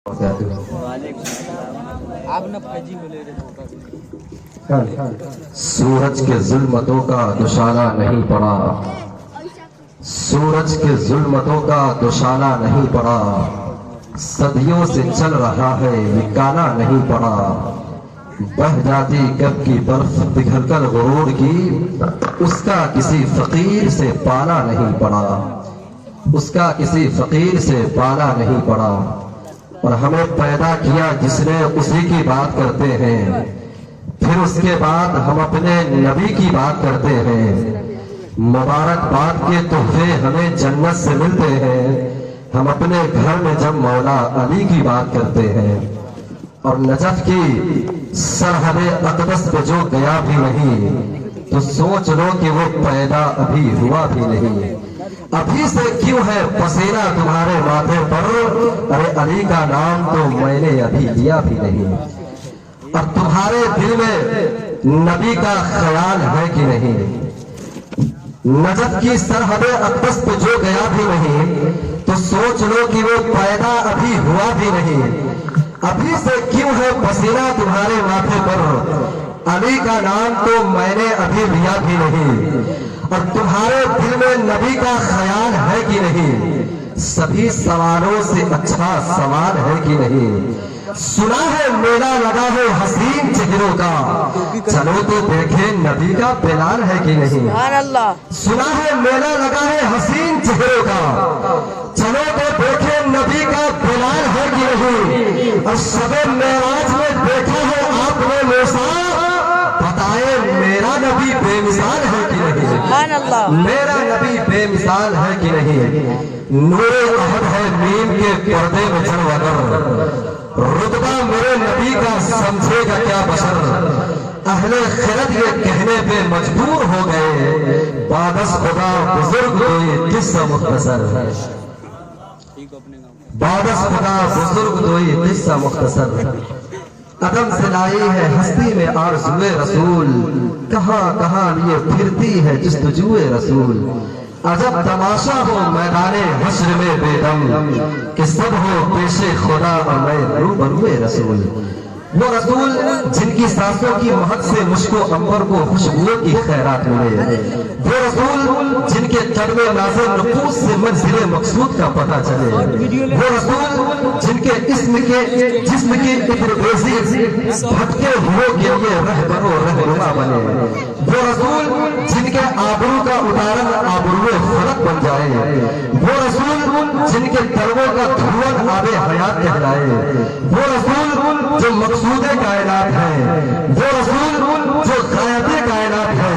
سورج کے ظلمتوں کا دوشالہ نہیں پڑا، سورج کے ظلمتوں کا دوشالہ نہیں پڑا، صدیوں سے چل رہا ہے یہ کالا نہیں پڑا، بہ جاتی کب کی برف پگھل کر غرور کی، اس کا کسی فقیر سے پالا نہیں پڑا، اس کا کسی فقیر سے پالا نہیں پڑا، اور ہمیں پیدا کیا جس نے اسی کی بات کرتے ہیں، پھر اس کے بعد ہم اپنے نبی کی بات کرتے ہیں، مبارکباد کے تحفے ہمیں جنت سے ملتے ہیں، ہم اپنے گھر میں جب مولا علی کی بات کرتے ہیں، اور نجف کی سرحد اقدس پہ جو گیا بھی نہیں تو سوچ لو کہ وہ پیدا ابھی ہوا بھی نہیں، ابھی سے کیوں ہے پسینہ تمہارے ماتھے پر، ارے علی کا نام تو میں نے ابھی لیا بھی نہیں، اور تمہارے دل میں نبی کا خیال ہے کہ نہیں، نجف کی سرحد اقدس پہ جو گیا بھی نہیں تو سوچ لو کہ وہ پیدا ابھی ہوا بھی نہیں، ابھی سے کیوں ہے پسینہ تمہارے ماتھے پر، علی کا نام تو میں نے ابھی لیا بھی نہیں، اور تمہارے دل میں نبی کا خیال ہے کہ نہیں، سبھی سوالوں سے اچھا سوال ہے کہ نہیں، سنا ہے میلہ لگا ہے حسین چہروں کا، چلو تو دیکھیں نبی کا بلال ہے کہ نہیں، سنا ہے میلہ لگا ہے حسین چہروں کا، چلو تو دیکھیں نبی کا بلال ہے کہ نہیں، اور شب معراج میں دیکھا ہے آپ نے موسیٰ، بتائے میرا نبی بے مثال ہے کہ نہیں، میرا نبی بے مثال ہے کہ نہیں، نور احد ہے نیم کے پردے میں چڑھ اگر، رتبہ میرے نبی کا سمجھے گا کیا بشر، اہل خرد یہ کہنے پہ مجبور ہو گئے، بادس خدا بزرگ دوئی قصہ مختصر، بادس خدا بزرگ دوئی قصہ مختصر، قدم سے لائی ہے ہستی میں آرزوئے رسول، کہاں کہاں لیے پھرتی ہے جستجوئے رسول، عجب تماشا ہو میدان حشر میں بے دم، کہ سب ہو پیش خدا اور میں روبروئے رسول، وہ رسول جن کی سانسوں کی مہک سے مشک و عنبر کو خوشبوؤں کی خیرات ملے، وہ رسول جن کے قدم نازل نفوس سے منزل مقصود کا پتہ چلے، وہ رسول جن کے جسم کی اتربیزی بھٹکے ہوئے کے لیے رہبر و رہنما بنے، وہ رسول جن کے آبرو کا اتارن آبروئے فلک بن جائے، وہ رسول جن کے دربوں کا دھون آب حیات کہلائے، وہ رسول جو مقصود کائنات ہے، وہ رسول جو غائب کائنات ہے،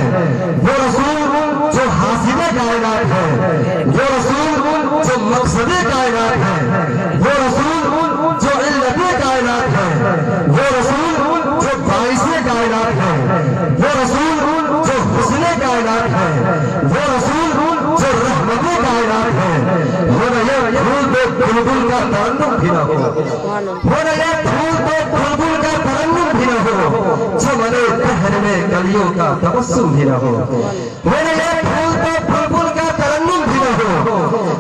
وہ رسول جو حاصل کائنات ہے، وہ رسول جو مقصد کائنات ہے، وہ رسول جو علت کائنات ہے، وہ رسول جو باعث کائنات ہے، وہ رسول جو حسن کائنات ہے، وہ رسول جو رحمت کائنات ہے، وہ نہ یہ پھول پہ بلبل کا ترنم بھی نہ ہو، وہ نہ یہ پھول پہ بلبل کا ترنم بھی نہ ہو، چمن دہر میں کلیوں کا تبسم بھی نہ ہو، وہ نہ یہ پھول پہ بلبل کا ترنم بھی نہ ہو،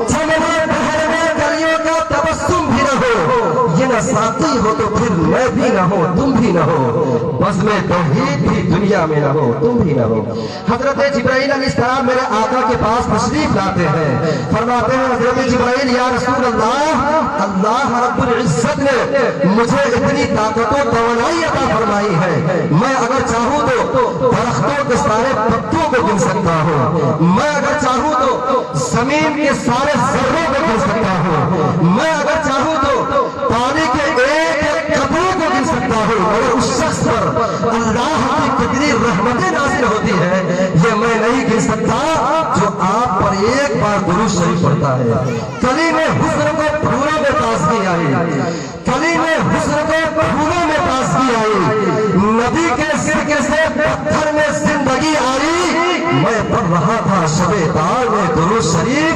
چمن دہر میں کلیوں کا تبسم بھی نہ ہو، یہ نہ ساتھی ہو تو پھر میں بھی نہ ہو تم بھی نہ ہو، بزم توحید بھی دنیا میں نہ ہو تم بھی نہ ہو۔ حضرت جبرائیل علیہ السلام میرے آقا کے پاس تشریف لاتے ہیں، فرماتے ہیں حضرت جبرائیل یا رسول اللہ، اللہ رب العزت نے مجھے اتنی طاقت و توانائی عطا فرمائی ہے، میں اگر چاہوں تو درختوں کے سارے پتوں کو گن سکتا ہوں، میں اگر چاہوں تو زمین کے سارے ذروں کو گن سکتا ہوں، میں اگر چاہوں تو پانی کے ایک ایک قطرے کو گن سکتا ہوں، مگر اس شخص پر اللہ کی کتنی رحمتیں نازل ہوتی ہے یہ میں نہیں گن سکتا جو آپ پر ایک بار درود شریف پڑھتا ہے۔ کلیم حسن کو پھولوں میں تازگی آئی، کلیم حسن کو پھولوں میں تازگی آئی، نبی کے سرکے سے پتھر میں زندگی آئی، میں پڑھ رہا تھا شب تار میں درود شریف،